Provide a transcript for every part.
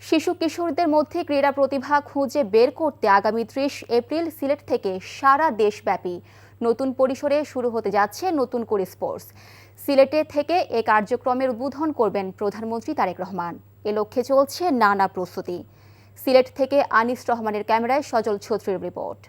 শিশু কিশোরদের মধ্যে ক্রীড়া প্রতিভা খুঁজে বের করতে আগামী ৩০ এপ্রিল সিলেট থেকে সারা দেশব্যাপী নতুন পরিসরে শুরু হতে যাচ্ছে নতুন করে স্পোর্টস। সিলেটে থেকে এ কার্যক্রমের উদ্বোধন করবেন প্রধানমন্ত্রী তারেক রহমান। এ লক্ষ্যে চলছে নানা প্রস্তুতি। সিলেট থেকে আনিস রহমানের ক্যামেরায় সজল ছত্রীর রিপোর্ট।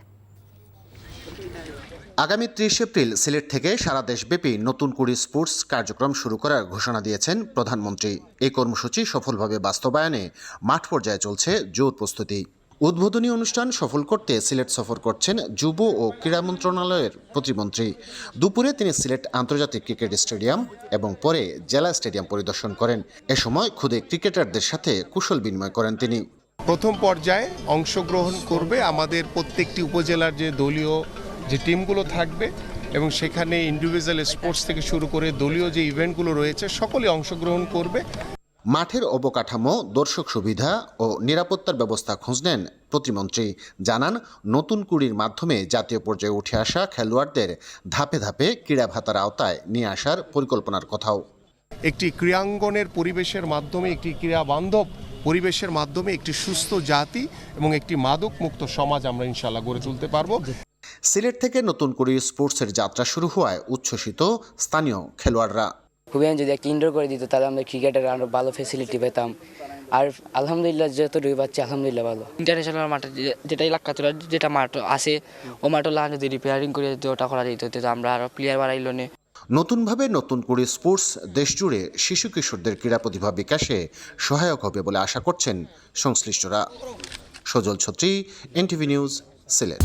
আগামী ৩০ এপ্রিল সিলেট থেকে সারা দেশব্যাপী নতুন করে স্পোর্টস কার্যক্রম শুরু করার ঘোষণা দিয়েছেন প্রধানমন্ত্রী। এই কর্মসূচি সফলভাবে বাস্তবায়নে মাঠ পর্যায়ে চলছে জোর প্রস্তুতি। উদ্বোধনী অনুষ্ঠান সফল করতে সিলেট সফর করছেন যুব ও ক্রীড়া মন্ত্রণালয়ের প্রতিমন্ত্রী। দুপুরে তিনি সিলেট আন্তর্জাতিক ক্রিকেট স্টেডিয়াম এবং পরে জেলা স্টেডিয়াম পরিদর্শন করেন। এ সময় খুদে ক্রিকেটারদের সাথে কুশল বিনিময় করেন তিনি। প্রথম পর্যায়ে অংশগ্রহণ করবে আমাদের প্রত্যেকটি উপজেলার যে দলীয় যে টিমগুলো থাকবে এবং সেখানে ইন্ডিভিজুয়াল স্পোর্টস থেকে শুরু করে দলীয় যে ইভেন্টগুলো রয়েছে সকলে অংশগ্রহণ করবে। মাঠের অবকাঠামো, দর্শক সুবিধা ও নিরাপত্তার ব্যবস্থা খোঁজ নেন প্রতিমন্ত্রী। জানান, নতুন কুড়ির মাধ্যমে জাতীয় পর্যায়ে উঠে আসা খেলোয়াড়দের ধাপে ধাপে ক্রীড়া ভাতার আওতায় নিয়ে আসার পরিকল্পনার কথাও। একটি ক্রীড়াঙ্গনের পরিবেশের মাধ্যমে, একটি ক্রীড়া বান্ধব পরিবেশের মাধ্যমে একটি সুস্থ জাতি এবং একটি মাদক মুক্ত সমাজ আমরা ইনশাআল্লাহ গড়ে তুলতে পারবো। সিলেট থেকে নতুন করে স্পোর্টসের যাত্রা শুরু হওয়ায় উচ্ছ্বসিত স্থানীয় খেলোয়াড়রা। খুবই যদি একটা ইনডোর করে দিত তাহলে আমরা ক্রিকেটের আরও ভালো ফেসিলিটি পেতাম। আর আলহামদুলিল্লাহ যতটুকু পাচ্ছি আলহামদুলিল্লাহ ভালো। ইন্টারন্যাশনাল মাঠে যেটা এলাকা যেটা মাঠ আছে ও মাঠগুলো যদি রিপেয়ারিং করে ওটা করা যেত আমরা আরও প্লেয়ার বাড়াইলো নে। নতুনভাবে নতুন করে স্পোর্টস দেশজুড়ে শিশু কিশোরদের ক্রীড়া প্রতিভা বিকাশে সহায়ক হবে বলে আশা করছেন সংশ্লিষ্টরা। সজল ছত্রী, এনটিভি নিউজ, সিলেট।